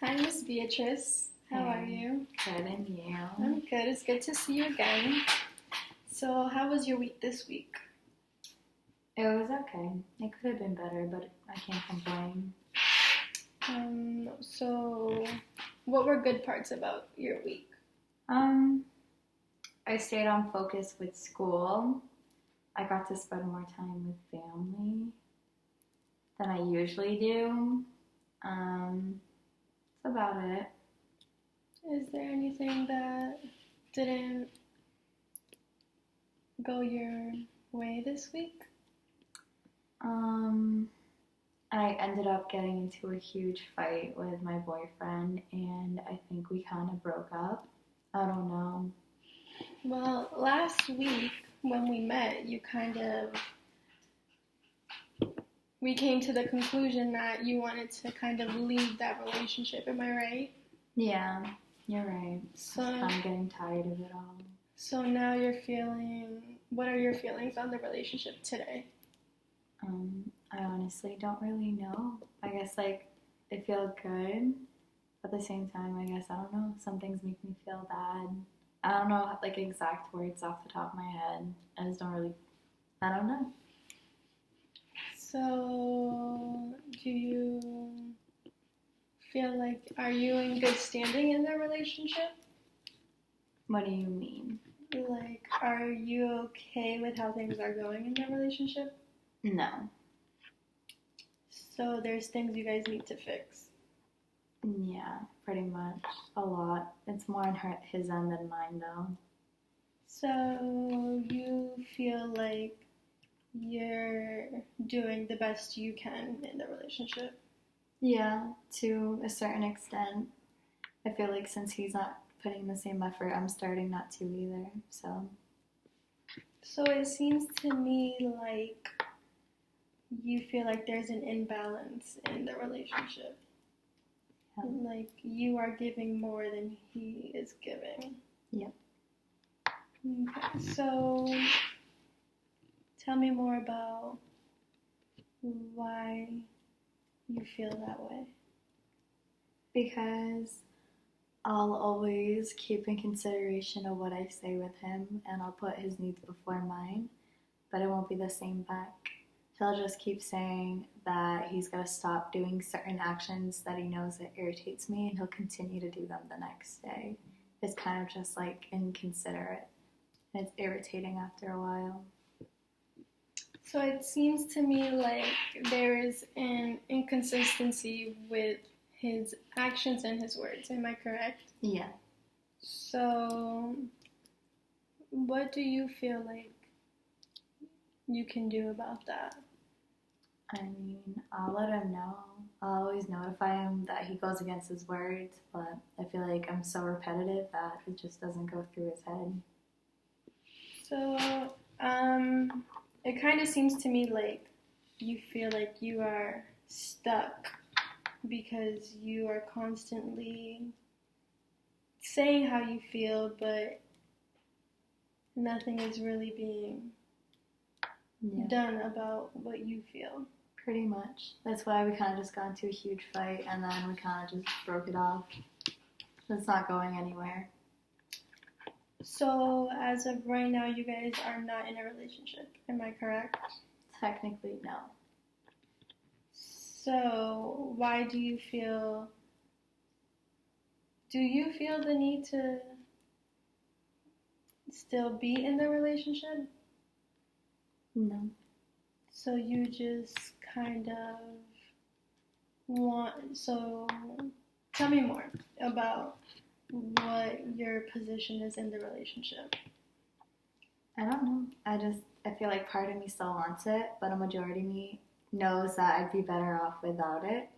Hi, Miss Beatrice. How are Hey, you? good, and you? I'm good. It's good to see you again. So, how was your week this week? It was okay. It could have been better, but I can't complain. So what were good parts about your week? Um, I stayed on focus with school. I got to spend more time with family than I usually do. That's about it. Is there anything that didn't go your way this week? Um, I ended up getting into a huge fight with my boyfriend, and I think we kind of broke up. I don't know. Well, last week when we met, we came to the conclusion that you wanted to kind of leave that relationship. Am I right? Yeah, you're right. So, I'm getting tired of it all. so now what are your feelings on the relationship today? I honestly don't really know. I guess it feels good. At the same time, I guess I don't know. Some things make me feel bad. I don't know exact words off the top of my head. I just don't really. I don't know. So, do you feel like, are you in good standing in the relationship? What do you mean? Like, are you okay with how things are going in the relationship? No. So, there's things you guys need to fix. Yeah, pretty much. A lot. It's more on his end than mine, though. So, you feel like you're doing the best you can in the relationship? Yeah, to a certain extent. I feel like since he's not putting the same effort, I'm starting not to either. So, it seems to me like you feel like there's an imbalance in the relationship. Yeah. Like you are giving more than he is giving. Yep. Okay, so tell me more about why you feel that way. Because I'll always keep in consideration of what I say with him, and I'll put his needs before mine, but it won't be the same back. He'll just keep saying that he's going to stop doing certain actions that he knows that irritates me, and he'll continue to do them the next day. It's kind of just inconsiderate. It's irritating after a while. So it seems to me like there is an inconsistency with his actions and his words. Am I correct? Yeah. So what do you feel like you can do about that? I mean, I'll let him know. I'll always notify him that he goes against his words, but I feel like I'm so repetitive that it just doesn't go through his head. So, it kind of seems to me like you feel like you are stuck because you are constantly saying how you feel, but nothing is really being done about what you feel. Pretty much. That's why we kind of just got into a huge fight, and then we kind of just broke it off. It's not going anywhere. So, as of right now, you guys are not in a relationship. Am I correct? Technically, no. So, why do you feel the need to still be in the relationship? No. So you just kind of so tell me more about what your position is in the relationship. I don't know. I feel like part of me still wants it, but a majority of me knows that I'd be better off without it.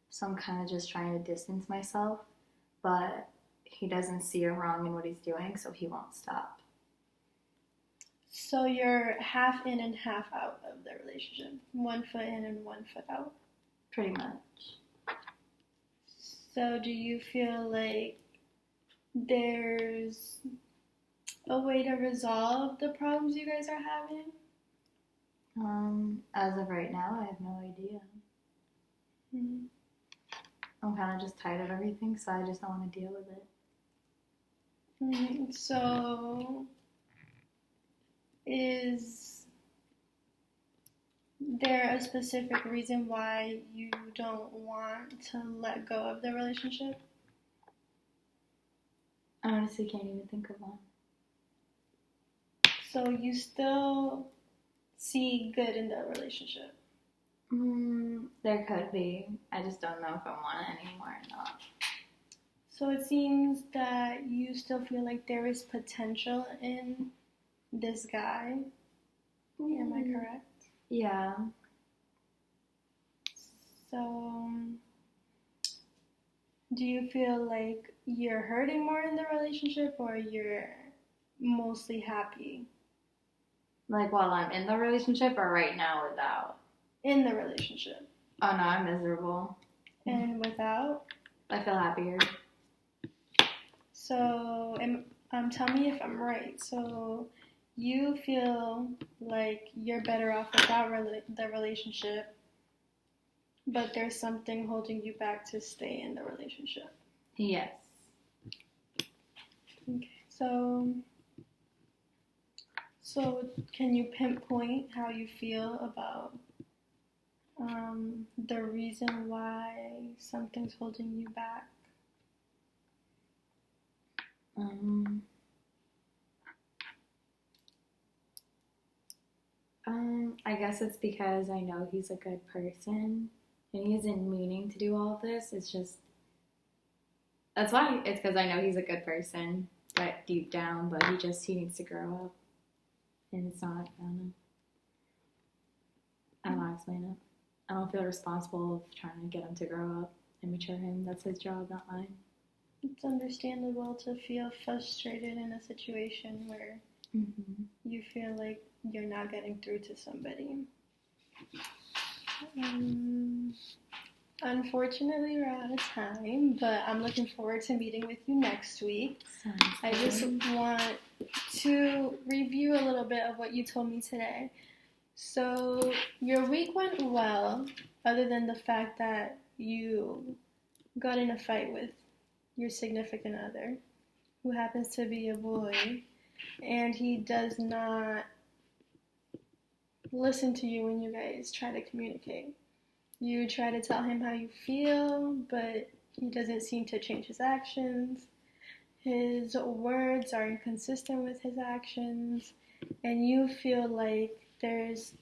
So I'm kind of just trying to distance myself, but he doesn't see a wrong in what he's doing, so he won't stop. So you're half in and half out of the relationship. 1 foot in and 1 foot out. Pretty much. So do you feel like there's a way to resolve the problems you guys are having? As of right now, I have no idea. Mm-hmm. I'm kind of just tired of everything, so I just don't want to deal with it. So, is there a specific reason why you don't want to let go of the relationship? I honestly can't even think of one. So you still see good in the relationship? There could be. I just don't know if I want it anymore or not. So it seems that you still feel like there is potential in this guy. Am I correct? Yeah. So, do you feel like you're hurting more in the relationship or you're mostly happy? Like while I'm in the relationship or right now without? In the relationship. Oh no, I'm miserable. And without? I feel happier. So, tell me if I'm right. So, you feel like you're better off without the relationship, but there's something holding you back to stay in the relationship. Yes. Okay. So can you pinpoint how you feel about the reason why something's holding you back? I guess it's because I know he's a good person and he isn't meaning to do all of this. It's just, that's why. It's because I know he's a good person, but deep down, but he needs to grow up. And it's not, I don't know how to explain it. I don't feel responsible of trying to get him to grow up and mature him. That's his job, not mine. It's understandable to feel frustrated in a situation where you feel like you're not getting through to somebody. Unfortunately, we're out of time, but I'm looking forward to meeting with you next week. I just want to review a little bit of what you told me today. So, your week went well, other than the fact that you got in a fight with your significant other, who happens to be a boy, and he does not listen to you when you guys try to communicate. You try to tell him how you feel, but he doesn't seem to change his actions. His words are inconsistent with his actions, and you feel like there's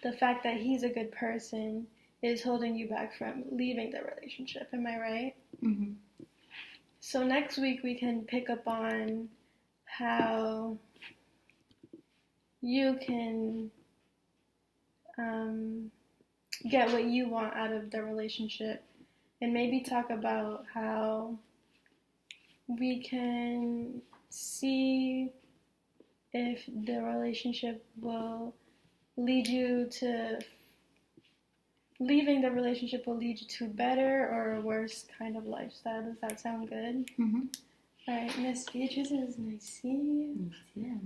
the fact that he's a good person is holding you back from leaving the relationship. Am I right? Mm-hmm. So next week we can pick up on how you can get what you want out of the relationship, and maybe talk about how we can see if the relationship will lead you to leaving the relationship will lead you to better or a worse kind of lifestyle. Does that sound good? Mm-hmm. All right, Miss Beatrice, it was nice seeing you. Yeah.